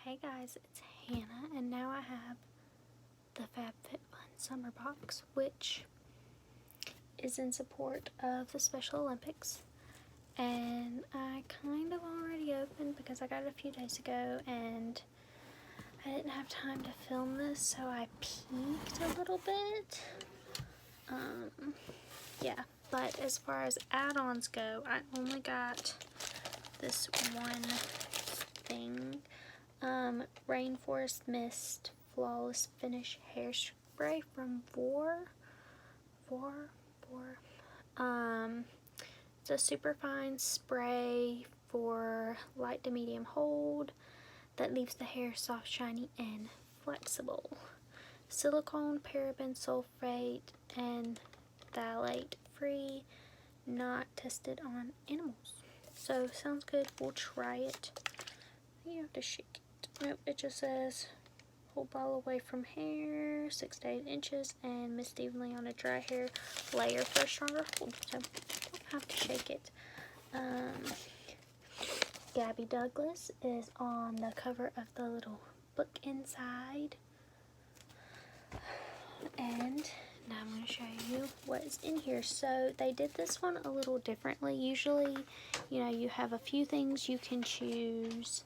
Hey guys, it's Hannah, and now I have the FabFitFun Summer Box, which is in support of the Special Olympics. And I kind of already opened because I got it a few days ago, and I didn't have time to film this, so I peeked a little bit. Yeah, but as far as add-ons go, I only got this one thing. Rainforest Mist Flawless Finish Hairspray from Vor. It's a superfine spray for light to medium hold that leaves the hair soft, shiny, and flexible. Silicone, paraben, sulfate, and phthalate free, not tested on animals. So, sounds good. We'll try it. You have to shake it. Nope, it just says hold ball away from hair, 6 to 8 inches, and mist evenly on a dry hair layer for a stronger hold. So, don't have to shake it. Gabby Douglas is on the cover of the little book inside. And now I'm going to show you what's in here. So they did this one a little differently. Usually, you have a few things you can choose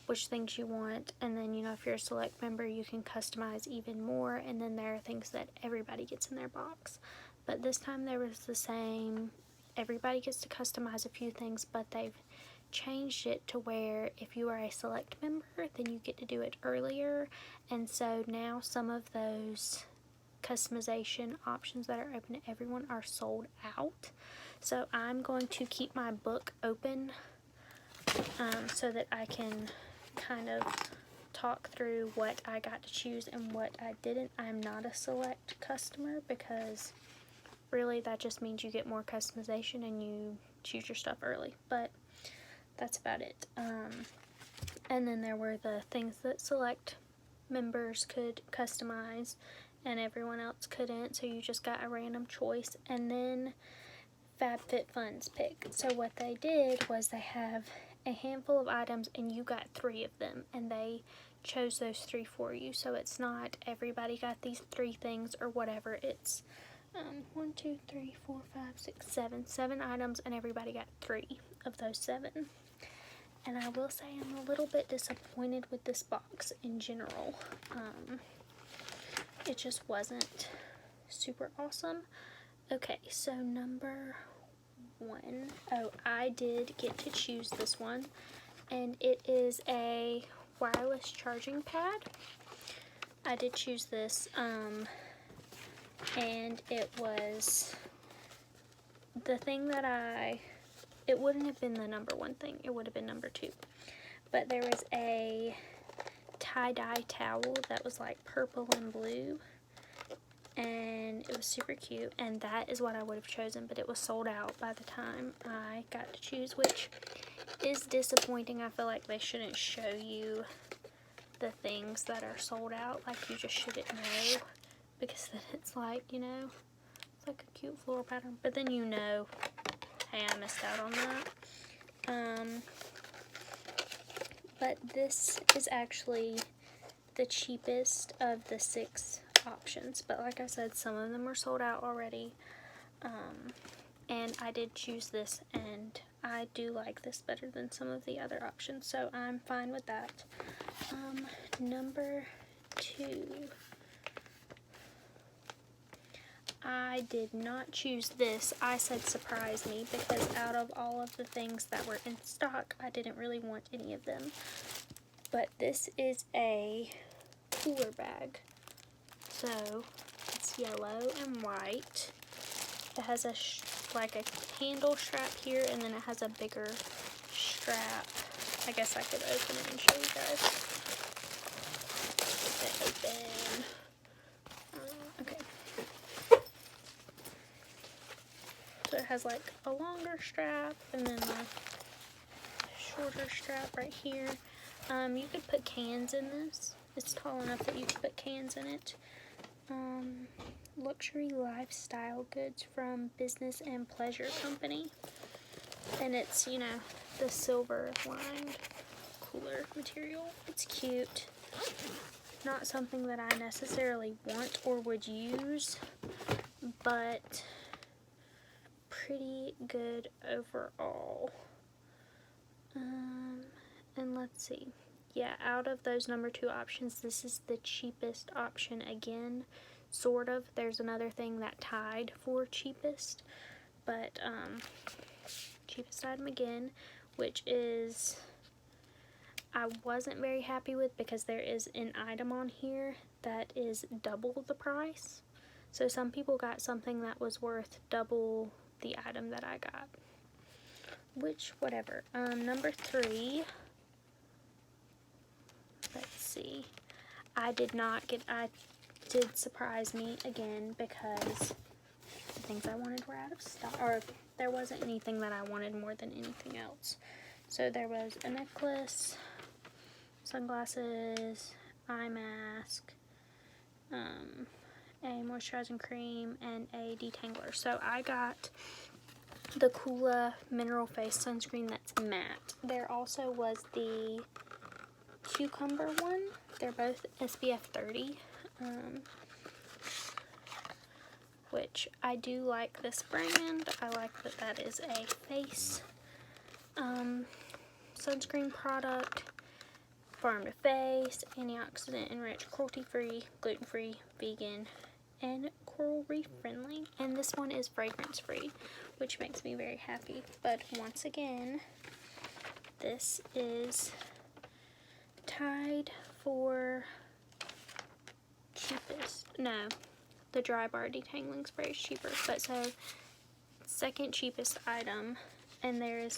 which things you want, and then if you're a select member you can customize even more, and then there are things that everybody gets in their box. But this time there was the same, everybody gets to customize a few things, but they've changed it to where if you are a select member then you get to do it earlier, and so now some of those customization options that are open to everyone are sold out. So I'm going to keep my book open so that I can kind of talk through what I got to choose and what I didn't. I'm not a select customer because really that just means you get more customization and you choose your stuff early, but that's about it. And then there were the things that select members could customize and everyone else couldn't, so you just got a random choice. And then FabFitFun's pick. So what they did was they have a handful of items and you got 3 of them, and they chose those 3 for you. So it's not everybody got these 3 things or whatever. It's 1, 2, 3, 4, 5, 6, 7 items, and everybody got 3 of those 7. And I will say I'm a little bit disappointed with this box in general. It just wasn't super awesome. Okay, so number 1. Oh, I did get to choose this one, and it is a wireless charging pad. I did choose this, and it was the thing that it wouldn't have been the number 1 thing, it would have been number 2. But there was a tie-dye towel that was like purple and blue, and it was super cute, and that is what I would have chosen, but it was sold out by the time I got to choose, which is disappointing. I feel like they shouldn't show you the things that are sold out, like you just shouldn't know, because then it's like, it's like a cute floral pattern, but then hey, I missed out on that. But this is actually the cheapest of the 6 options, but like I said, some of them were sold out already, and I did choose this, and I do like this better than some of the other options, so I'm fine with that. Number 2, I did not choose this. I said surprise me, because out of all of the things that were in stock, I didn't really want any of them, but this is a cooler bag. So it's yellow and white. It has like a handle strap here, and then it has a bigger strap. I guess I could open it and show you guys. Get it open. Okay. So it has like a longer strap and then a shorter strap right here. You could put cans in this. It's tall enough that you could put cans in it. Luxury lifestyle goods from Business and Pleasure Company, and it's the silver lined cooler material. It's cute. Not something that I necessarily want or would use, but pretty good overall. And let's see. Yeah, out of those number 2 options, this is the cheapest option again, sort of. There's another thing that tied for cheapest, but cheapest item again, which is I wasn't very happy with because there is an item on here that is double the price. So some people got something that was worth double the item that I got, which whatever. Number 3, let's see, I did surprise me again because the things I wanted were out of stock, or there wasn't anything that I wanted more than anything else. So there was a necklace, sunglasses, eye mask, a moisturizing cream, and a detangler. So I got the Coola Mineral Face Sunscreen that's matte. There also was the Cucumber one. They're both SPF 30, which I do like this brand. I like that that is a face sunscreen product. Farm to face, antioxidant enriched, cruelty-free, gluten-free, vegan, and coral reef friendly. And this one is fragrance free, which makes me very happy. But once again, this is tied for cheapest. No, the Dry Bar Detangling Spray is cheaper. But so, second cheapest item, and there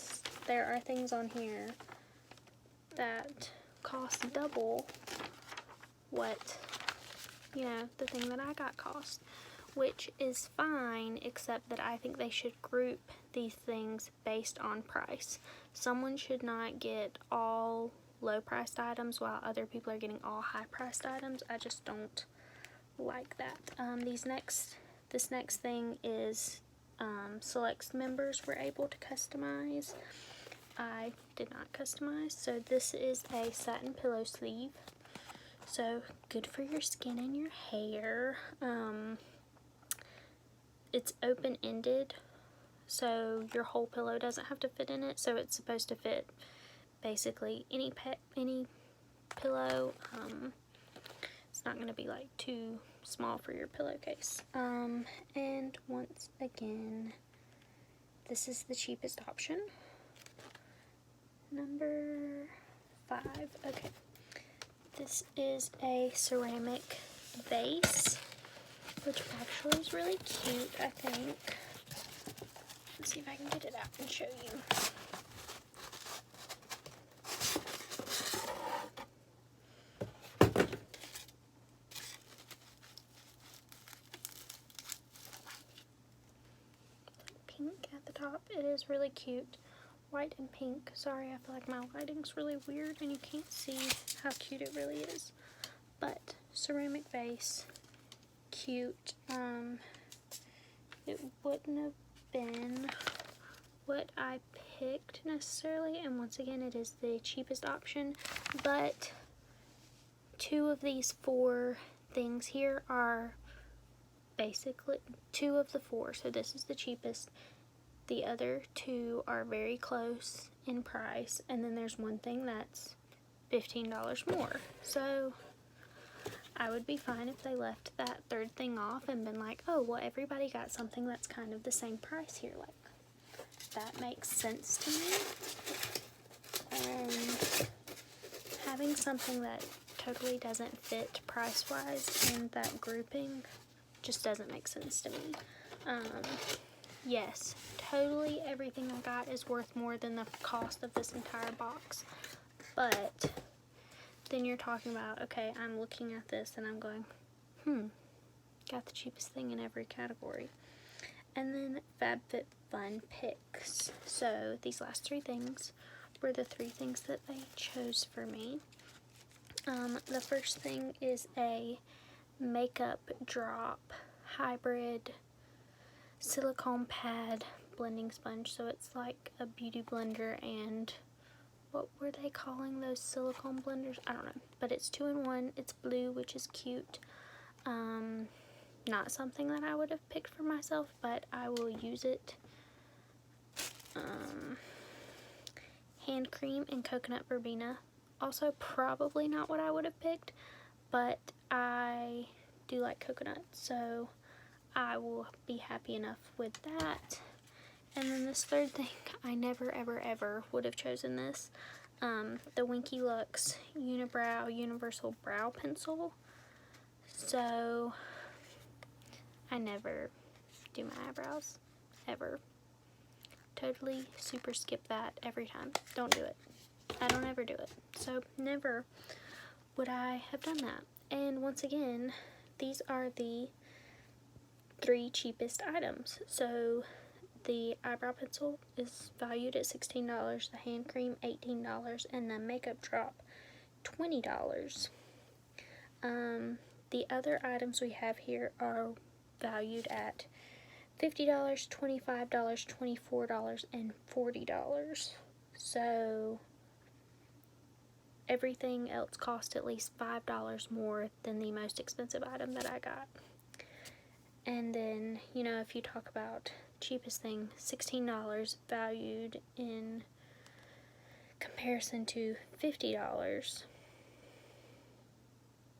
are things on here that cost double what, you know, the thing that I got cost, which is fine, except that I think they should group these things based on price. Someone should not get all low-priced items while other people are getting all high-priced items. I just don't like that. This next thing is select members were able to customize. I did not customize. So this is a satin pillow sleeve. So good for your skin and your hair. It's open-ended, so your whole pillow doesn't have to fit in it. So it's supposed to fit basically any pillow. It's not going to be like too small for your pillowcase. And once again, this is the cheapest option. Number 5. Okay. This is a ceramic vase, which actually is really cute, I think. Let's see if I can get it out and show you. Pink at the top. It is really cute. White and pink. Sorry, I feel like my lighting's really weird and you can't see how cute it really is. But ceramic vase, cute. It wouldn't have been what I picked necessarily, and once again it is the cheapest option, but 2 of these 4 things here are basically 2 of the 4, so this is the cheapest. The other 2 are very close in price, and then there's one thing that's $15 more. So I would be fine if they left that 3rd thing off and been like, oh, well, everybody got something that's kind of the same price here. Like, that makes sense to me. And having something that totally doesn't fit price-wise in that grouping just doesn't make sense to me. Yes, totally everything I got is worth more than the cost of this entire box. But then you're talking about, okay, I'm looking at this and I'm going, got the cheapest thing in every category. And then FabFitFun picks. So these last 3 things were the 3 things that they chose for me. The first thing is a makeup drop hybrid silicone pad blending sponge. So it's like a beauty blender and what were they calling those silicone blenders? I don't know, but it's 2-in-1. It's blue, which is cute. Not something that I would have picked for myself, but I will use it. Hand cream and coconut verbena. Also probably not what I would have picked, but I do like coconut, so I will be happy enough with that. And then this third thing, I never ever ever would have chosen this. The Winky Lux Unibrow Universal Brow Pencil. So I never do my eyebrows, ever. Totally super skip that every time. Don't do it. I don't ever do it. So never would I have done that. And once again, these are the 3 cheapest items. So the eyebrow pencil is valued at $16, the hand cream $18, and the makeup drop $20. The other items we have here are valued at $50, $25, $24, and $40. So everything else cost at least $5 more than the most expensive item that I got. And then, you know, if you talk about cheapest thing, $16 valued in comparison to $50.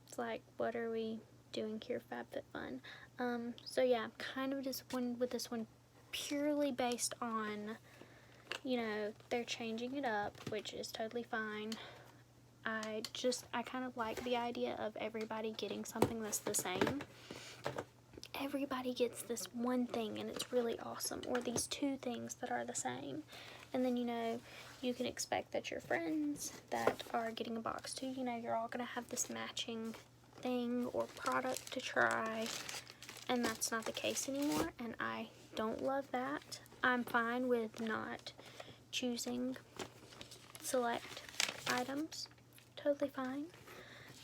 It's like, what are we doing here, FabFitFun? So yeah, I'm kind of disappointed with this one purely based on, you know, they're changing it up, which is totally fine. I kind of like the idea of everybody getting something that's the same. Everybody gets this one thing and it's really awesome, or these 2 things that are the same. And then, you know, you can expect that your friends that are getting a box too, you know, you're all going to have this matching thing or product to try. And that's not the case anymore, and I don't love that. I'm fine with not choosing select items. Totally fine.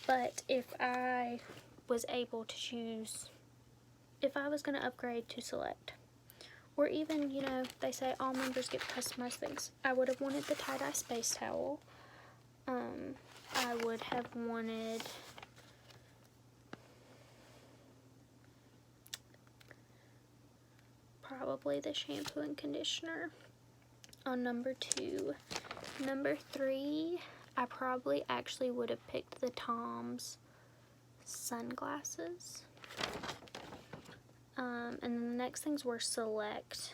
But if I was able to choose, if I was going to upgrade to select, or even, you know, they say all members get customized things. I would have wanted the tie-dye space towel. I would have wanted probably the shampoo and conditioner on number 2. Number 3, I probably actually would have picked the Tom's sunglasses. And then the next things were select,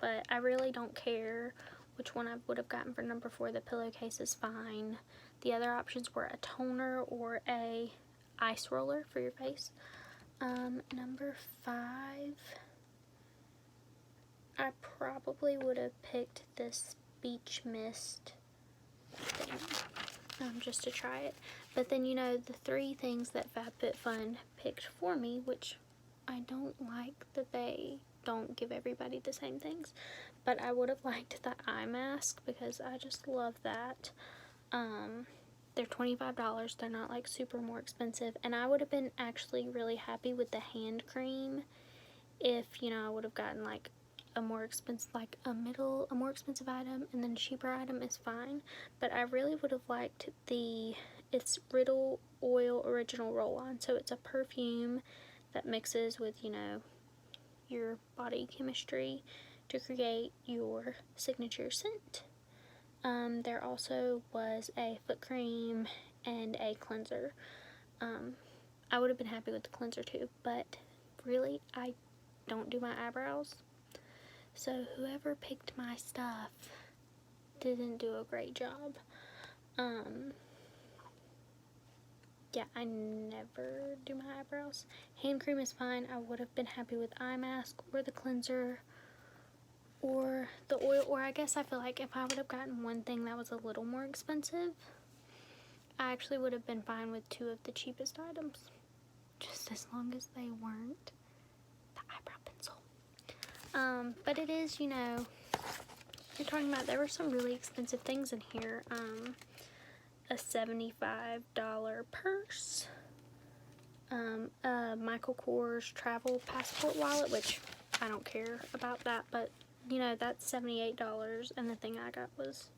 but I really don't care which one I would have gotten for number 4. The pillowcase is fine. The other options were a toner or a ice roller for your face. Number 5, I probably would have picked this beach mist thing, just to try it. But then, you know, the 3 things that FabFitFun picked for me, which I don't like that they don't give everybody the same things, but I would have liked the eye mask because I just love that. They're $25. They're not like super more expensive, and I would have been actually really happy with the hand cream if, you know, I would have gotten like a more expensive, like a more expensive item, and then a cheaper item is fine. But I really would have liked it's Riddle Oil Original Roll-On, so it's a perfume that mixes with, you know, your body chemistry to create your signature scent. There also was a foot cream and a cleanser. I would have been happy with the cleanser too, but really, I don't do my eyebrows. So whoever picked my stuff didn't do a great job. Yeah, I never do my eyebrows. Hand cream is fine. I would have been happy with eye mask or the cleanser or the oil, or I guess I feel like if I would have gotten one thing that was a little more expensive, I actually would have been fine with 2 of the cheapest items, just as long as they weren't the eyebrow pencil. But it is, you know, you're talking about, there were some really expensive things in here. A $75 purse, a Michael Kors travel passport wallet, which I don't care about that, but you know, that's $78, and the thing I got was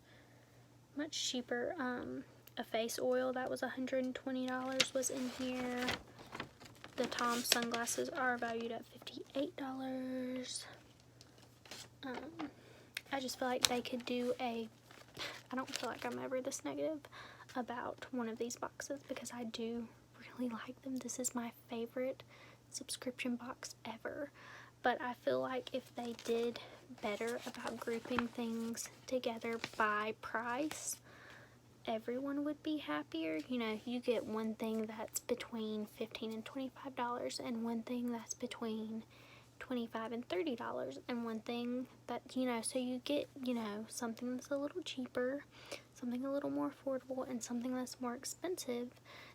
much cheaper. A face oil that was $120 was in here. The Tom sunglasses are valued at $58. I just feel like they could do I don't feel like I'm ever this negative about one of these boxes because I do really like them. This is my favorite subscription box ever. But I feel like if they did better about grouping things together by price, everyone would be happier. You know, you get one thing that's between $15 and $25 and one thing that's between $25 and $30 and one thing that, you know, so you get, you know, something that's a little cheaper, something a little more affordable, and something that's more expensive.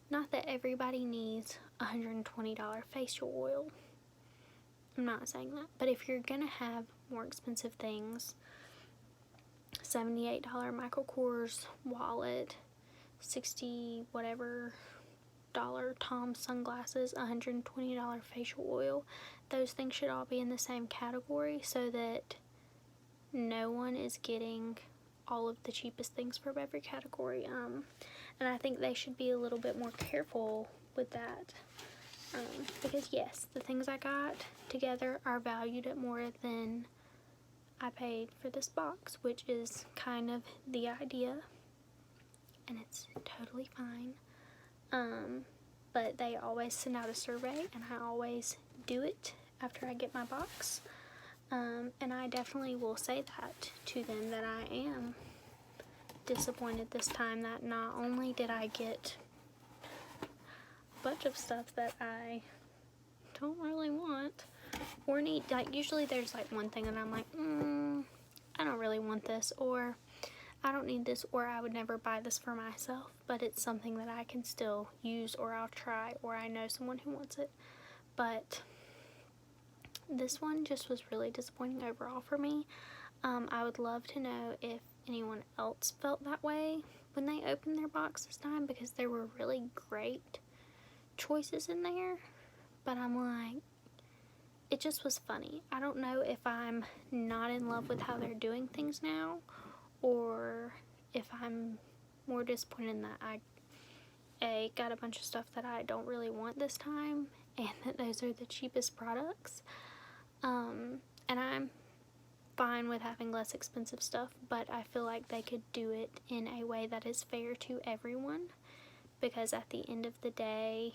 Not that everybody needs $120 facial oil. I'm not saying that, but if you're gonna have more expensive things, $78 Michael Kors wallet, $60 whatever Tom sunglasses, $120 facial oil, those things should all be in the same category so that no one is getting all of the cheapest things from every category. And I think they should be a little bit more careful with that. Because yes, the things I got together are valued at more than I paid for this box, which is kind of the idea, and it's totally fine. But they always send out a survey, and I always do it after I get my box. And I definitely will say that to them, that I am disappointed this time, that not only did I get bunch of stuff that I don't really want or need. Like, usually there's like one thing that I'm like, I don't really want this, or I don't need this, or I would never buy this for myself, but it's something that I can still use, or I'll try, or I know someone who wants it. But this one just was really disappointing overall for me. I would love to know if anyone else felt that way when they opened their box this time, because there were really great choices in there, but I'm like, it just was funny. I don't know if I'm not in love with how they're doing things now, or if I'm more disappointed that I got a bunch of stuff that I don't really want this time, and that those are the cheapest products. And I'm fine with having less expensive stuff, but I feel like they could do it in a way that is fair to everyone, because at the end of the day,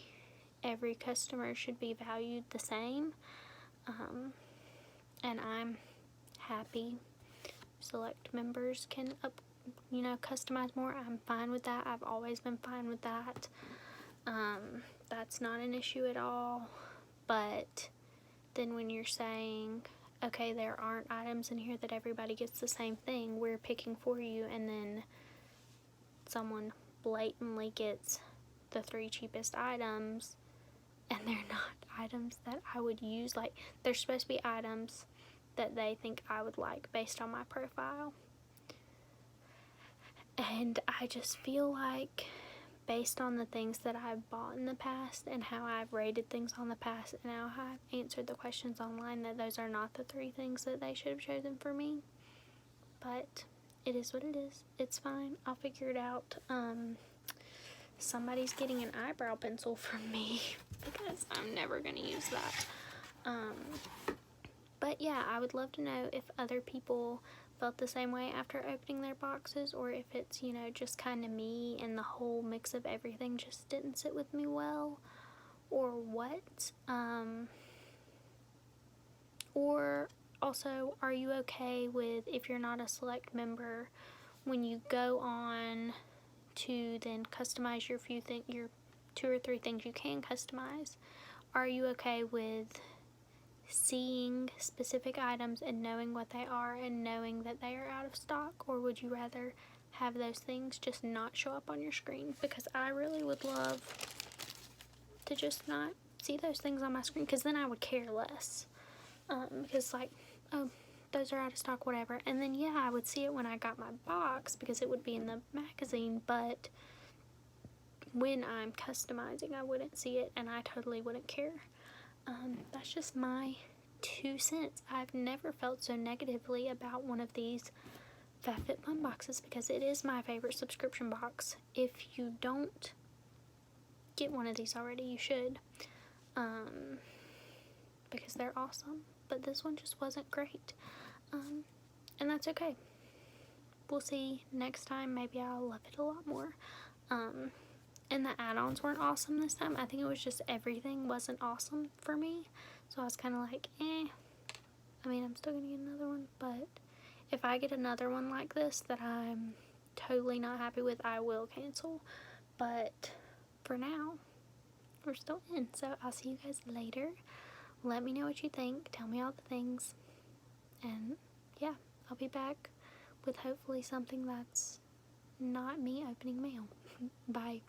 every customer should be valued the same. And I'm happy select members can customize more. I'm fine with that. I've always been fine with that. That's not an issue at all. But then when you're saying, okay, there aren't items in here that everybody gets the same thing, we're picking for you, and then someone blatantly gets the 3 cheapest items, and they're not items that I would use. Like, they're supposed to be items that they think I would like based on my profile. And I just feel like, based on the things that I've bought in the past and how I've rated things on the past and how I've answered the questions online, that those are not the 3 things that they should have chosen for me. But it is what it is. It's fine. I'll figure it out. Somebody's getting an eyebrow pencil from me because I'm never going to use that. But yeah, I would love to know if other people felt the same way after opening their boxes, or if it's, just kind of me and the whole mix of everything just didn't sit with me well, or what. Or also, are you okay with, if you're not a select member, when you go on to then customize your 2 or 3 things you can customize, are you okay with seeing specific items and knowing what they are and knowing that they are out of stock? Or would you rather have those things just not show up on your screen? Because I really would love to just not see those things on my screen, because then I would care less. Because like, oh, those are out of stock, whatever. And then yeah, I would see it when I got my box because it would be in the magazine, but when I'm customizing, I wouldn't see it, and I totally wouldn't care. That's just my 2 cents. I've never felt so negatively about one of these FabFitFun boxes because it is my favorite subscription box. If you don't get one of these already, you should, because they're awesome. But this one just wasn't great, and that's okay. We'll see next time. Maybe I'll love it a lot more. And the add-ons weren't awesome this time. I think it was just everything wasn't awesome for me. So I was kind of like, eh. I mean, I'm still going to get another one. But if I get another one like this that I'm totally not happy with, I will cancel. But for now, we're still in. So I'll see you guys later. Let me know what you think. Tell me all the things. And yeah, I'll be back with hopefully something that's not me opening mail. Bye.